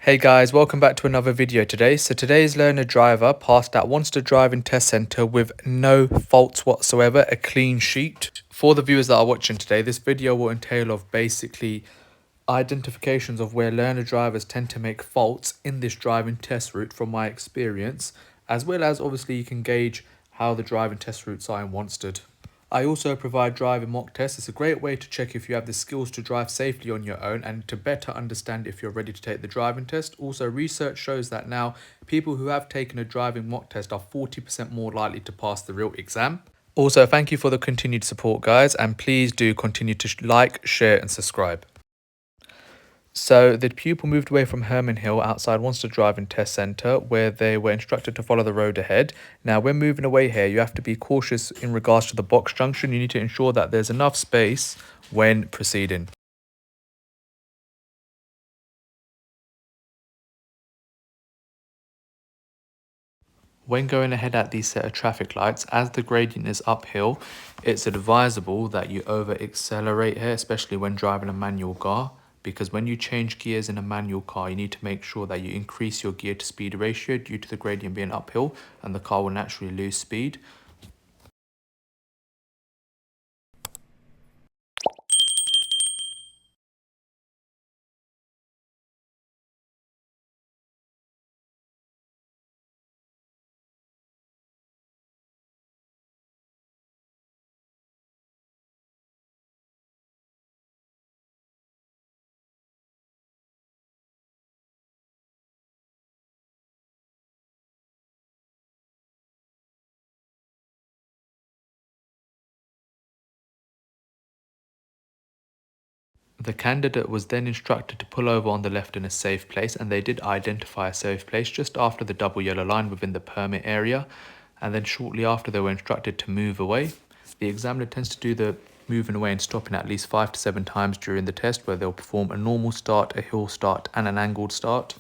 Hey guys, welcome back to another video today. So today's learner driver passed at Wanstead Driving Test Centre with no faults whatsoever, a clean sheet. For the viewers that are watching today, this video will entail of basically identifications of where learner drivers tend to make faults in this driving test route from my experience, as well as obviously you can gauge how the driving test routes are in Wanstead. I also provide driving mock tests. It's a great way to check if you have the skills to drive safely on your own and to better understand if you're ready to take the driving test. Also, research shows that now people who have taken a driving mock test are 40% more likely to pass the real exam. Also, thank you for the continued support, guys, and please do continue to like, share, and subscribe. So the pupil moved away from Herman Hill outside Wanstead Driving Test Centre where they were instructed to follow the road ahead. Now when moving away here, you have to be cautious in regards to the box junction. You need to ensure that there's enough space when proceeding. When going ahead at these set of traffic lights, as the gradient is uphill, it's advisable that you over accelerate here, especially when driving a manual car. Because when you change gears in a manual car, you need to make sure that you increase your gear to speed ratio due to the gradient being uphill and the car will naturally lose speed. The candidate was then instructed to pull over on the left in a safe place, and they did identify a safe place just after the double yellow line within the permit area, and then shortly after they were instructed to move away. The examiner tends to do the moving away and stopping at least 5 to 7 times during the test, where they'll perform a normal start, a hill start, and an angled start.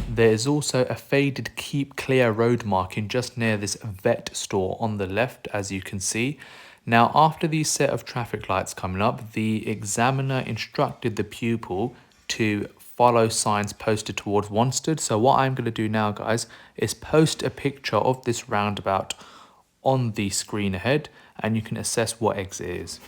There is also a faded keep clear road marking just near this vet store on the left, as you can see. Now, after these set of traffic lights coming up, the examiner instructed the pupil to follow signs posted towards Wanstead. So what I'm going to do now, guys, is post a picture of this roundabout on the screen ahead, and you can assess what exit is.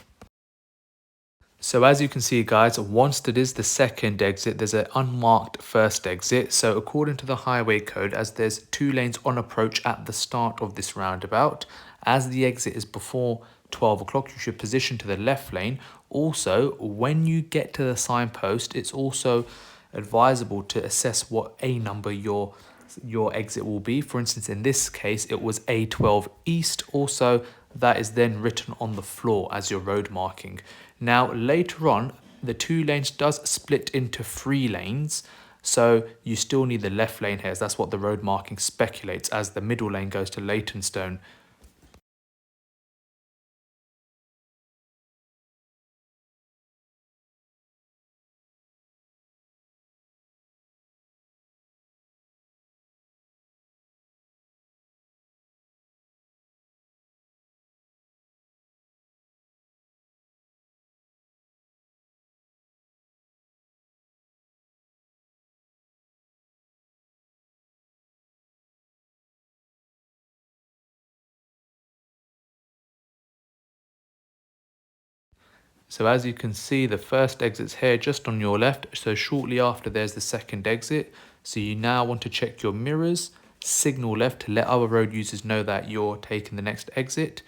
So as you can see, guys, Wanstead is the second exit. There's an unmarked first exit. So according to the highway code, as there's 2 lanes on approach at the start of this roundabout, as the exit is before 12 o'clock, you should position to the left lane. Also, when you get to the signpost, it's also advisable to assess what A number your exit will be. For instance, in this case, it was A12 East. Also, that is then written on the floor as your road marking. Now, later on, the 2 lanes does split into 3 lanes. So you still need the left lane here. That's what the road marking speculates, as the middle lane goes to Leytonstone. So as you can see, the first exit's here just on your left. So shortly after, there's the second exit. So you now want to check your mirrors, signal left to let other road users know that you're taking the next exit,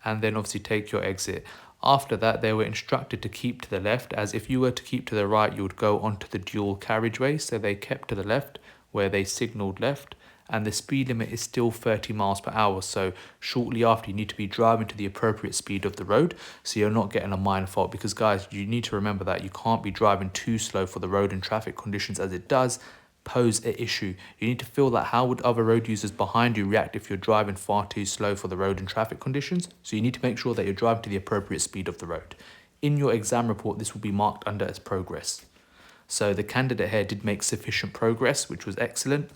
and then obviously take your exit. After that, they were instructed to keep to the left, as if you were to keep to the right, you would go onto the dual carriageway. So they kept to the left where they signalled left, and the speed limit is still 30 miles per hour. So shortly after, you need to be driving to the appropriate speed of the road so you're not getting a minor fault, because guys, you need to remember that you can't be driving too slow for the road and traffic conditions, as it does pose an issue. You need to feel that how would other road users behind you react if you're driving far too slow for the road and traffic conditions. So you need to make sure that you're driving to the appropriate speed of the road. In your exam report, this will be marked under as progress. So the candidate here did make sufficient progress, which was excellent.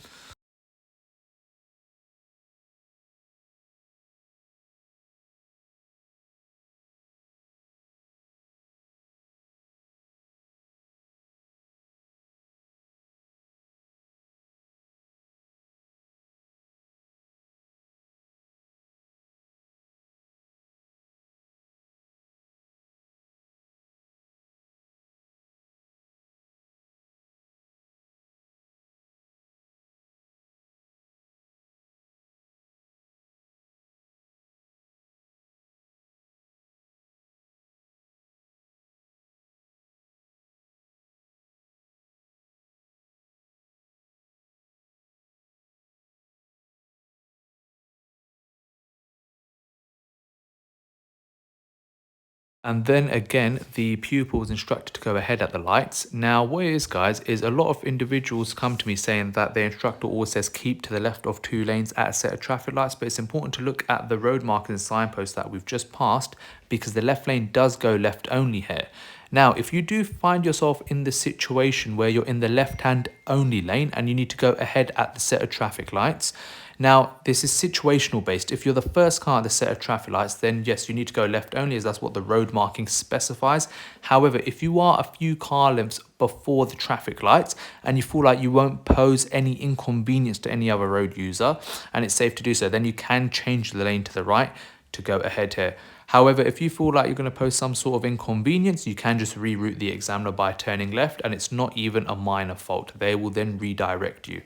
And then again, the pupil was instructed to go ahead at the lights. Now, what it is, guys, is a lot of individuals come to me saying that their instructor always says keep to the left of 2 lanes at a set of traffic lights, but it's important to look at the road markers and signposts that we've just passed, because the left lane does go left only here. Now, if you do find yourself in the situation where you're in the left-hand only lane and you need to go ahead at the set of traffic lights, now, this is situational based. If you're the first car at the set of traffic lights, then yes, you need to go left only, as that's what the road marking specifies. However, if you are a few car lengths before the traffic lights and you feel like you won't pose any inconvenience to any other road user and it's safe to do so, then you can change the lane to the right to go ahead here. However, if you feel like you're going to pose some sort of inconvenience, you can just reroute the examiner by turning left, and it's not even a minor fault. They will then redirect you.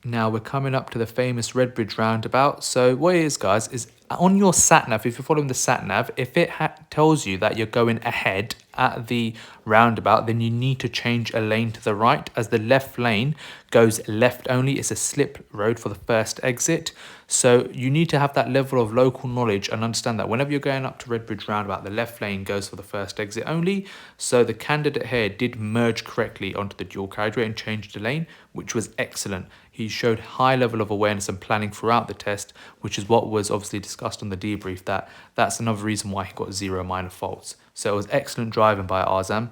Now we're coming up to the famous Redbridge Roundabout. So what it is, guys, is on your sat nav, if you're following the sat nav, if it tells you that you're going ahead at the roundabout, then you need to change a lane to the right, as the left lane goes left only. It's a slip road for the first exit. So you need to have that level of local knowledge and understand that whenever you're going up to Redbridge Roundabout, the left lane goes for the first exit only. So the candidate here did merge correctly onto the dual carriageway and changed the lane, which was excellent. He showed high level of awareness and planning throughout the test, which is what was obviously discussed on the debrief, that's another reason why he got 0 minor faults. So it was excellent driving by Arzam.